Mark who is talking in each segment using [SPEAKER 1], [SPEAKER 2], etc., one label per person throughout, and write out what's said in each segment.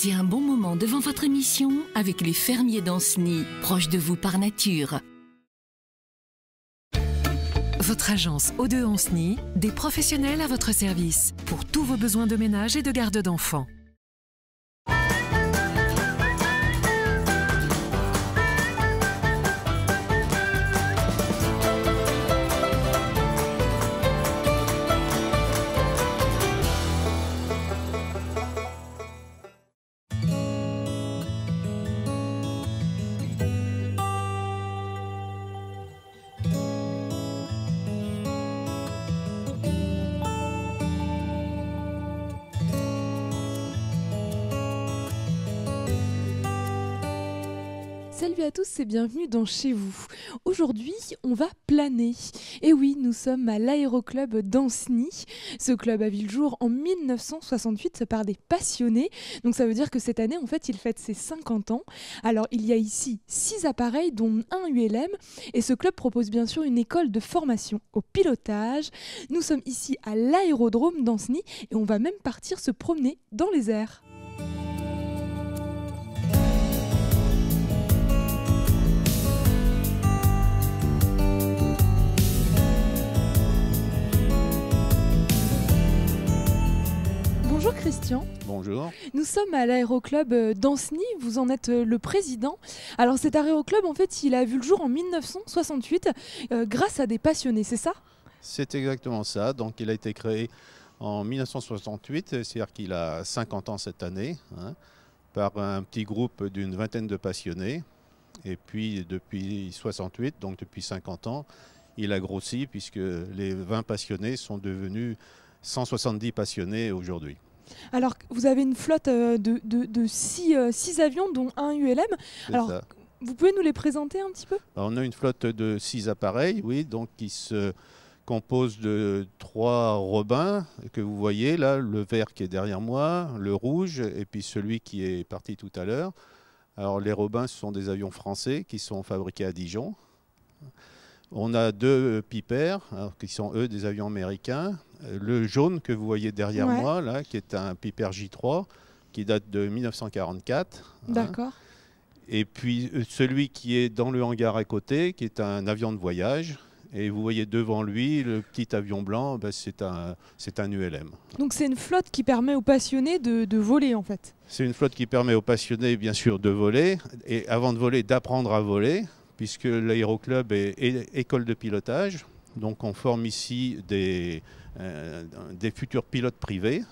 [SPEAKER 1] Passez un bon moment devant votre émission avec les fermiers d'Ancenis, proches de vous par nature.
[SPEAKER 2] Votre agence O2 Ancenis, des professionnels à votre service pour tous vos besoins de ménage et de garde d'enfants.
[SPEAKER 3] Salut à tous et bienvenue dans Chez vous. Aujourd'hui, on va planer. Et oui, nous sommes à l'aéroclub d'Ancenis. Ce club a vu le jour en 1968 par des passionnés. Donc ça veut dire que cette année, en fait, il fête ses 50 ans. Alors, il y a ici 6 appareils, dont un ULM. Et ce club propose bien sûr une école de formation au pilotage. Nous sommes ici à l'aérodrome d'Ancenis et on va même partir se promener dans les airs. Bonjour Christian.
[SPEAKER 4] Bonjour.
[SPEAKER 3] Nous sommes à l'aéroclub d'Ancenis, vous en êtes le président. Alors cet aéroclub, en fait, il a vu le jour en 1968 grâce à des passionnés, c'est ça?
[SPEAKER 4] C'est exactement ça. Donc il a été créé en 1968, c'est-à-dire qu'il a 50 ans cette année, par un petit groupe d'une vingtaine de passionnés. Et puis depuis 68, donc depuis 50 ans, il a grossi puisque les 20 passionnés sont devenus 170 passionnés aujourd'hui.
[SPEAKER 3] Alors, vous avez une flotte de 6 avions, dont un ULM. Alors,
[SPEAKER 4] Ça.
[SPEAKER 3] vous pouvez nous les présenter un petit peu?
[SPEAKER 4] Alors, on a une flotte de 6 appareils, oui, donc qui se compose de 3 Robins que vous voyez là, le vert qui est derrière moi, le rouge et puis celui qui est parti tout à l'heure. Alors, les Robins, ce sont des avions français qui sont fabriqués à Dijon. On a 2 Piper, qui sont eux des avions américains. Le jaune que vous voyez derrière moi, là, qui est un Piper J3, qui date de 1944.
[SPEAKER 3] D'accord.
[SPEAKER 4] Et puis celui qui est dans le hangar à côté, qui est un avion de voyage. Et vous voyez devant lui le petit avion blanc, ben, c'est un ULM.
[SPEAKER 3] Donc c'est une flotte qui permet aux passionnés de voler en fait.
[SPEAKER 4] C'est une flotte qui permet aux passionnés, bien sûr, de voler. Et avant de voler, d'apprendre à voler, puisque l'aéroclub est école de pilotage. Donc on forme ici des futurs pilotes privés.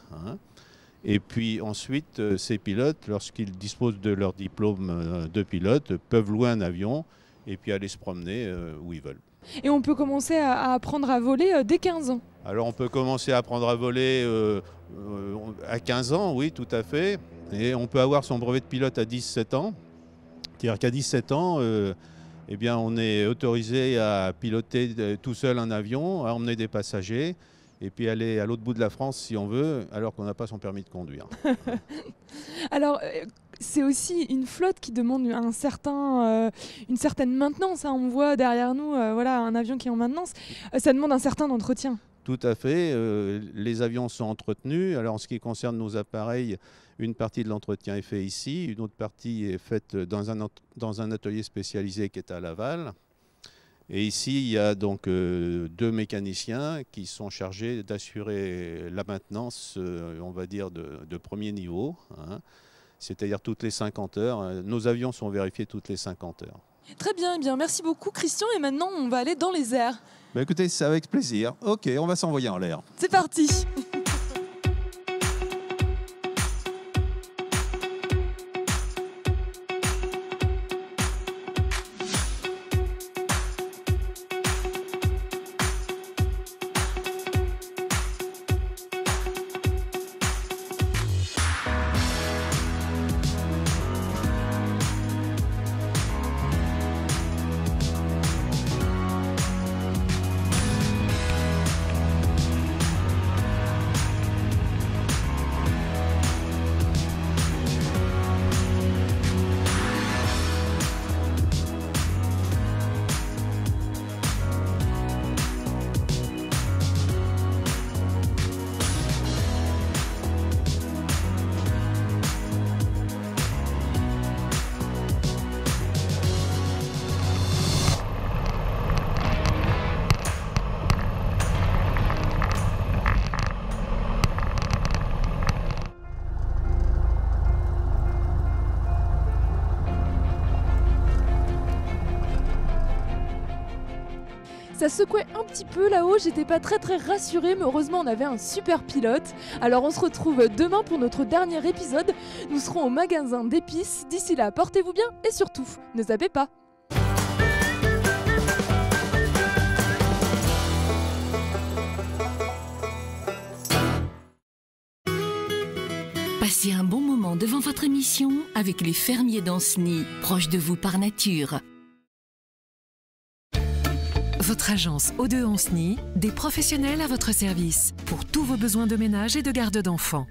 [SPEAKER 4] Et puis ensuite, ces pilotes, lorsqu'ils disposent de leur diplôme de pilote, peuvent louer un avion et puis aller se promener où ils veulent.
[SPEAKER 3] Et on peut commencer à apprendre à voler dès 15 ans.
[SPEAKER 4] Alors on peut commencer à apprendre à voler à 15 ans, oui, tout à fait. Et on peut avoir son brevet de pilote à 17 ans. C'est-à-dire qu'à 17 ans, eh bien, on est autorisé à piloter tout seul un avion, à emmener des passagers et puis aller à l'autre bout de la France si on veut, alors qu'on n'a pas son permis de conduire.
[SPEAKER 3] Alors, c'est aussi une flotte qui demande une certaine maintenance. On voit derrière nous voilà, un avion qui est en maintenance. Ça demande un certain entretien. Tout
[SPEAKER 4] à fait. Les avions sont entretenus. Alors, en ce qui concerne nos appareils, une partie de l'entretien est faite ici. Une autre partie est faite dans un atelier spécialisé qui est à Laval. Et ici, il y a donc 2 mécaniciens qui sont chargés d'assurer la maintenance, on va dire, de premier niveau. C'est-à-dire toutes les 50 heures. Nos avions sont vérifiés toutes les 50 heures.
[SPEAKER 3] Très bien, eh bien, merci beaucoup Christian. Et maintenant, on va aller dans les airs.
[SPEAKER 4] Bah écoutez, c'est avec plaisir. Ok, on va s'envoyer en l'air.
[SPEAKER 3] C'est parti. Ça secouait un petit peu là-haut, j'étais pas très rassurée, mais heureusement on avait un super pilote. Alors on se retrouve demain pour notre dernier épisode. Nous serons au magasin d'épices. D'ici là, portez-vous bien et surtout, ne zappez pas.
[SPEAKER 1] Passez un bon moment devant votre émission avec les fermiers d'Ancenis, proches de vous par nature.
[SPEAKER 2] Votre agence Eau de Ancenis, des professionnels à votre service pour tous vos besoins de ménage et de garde d'enfants.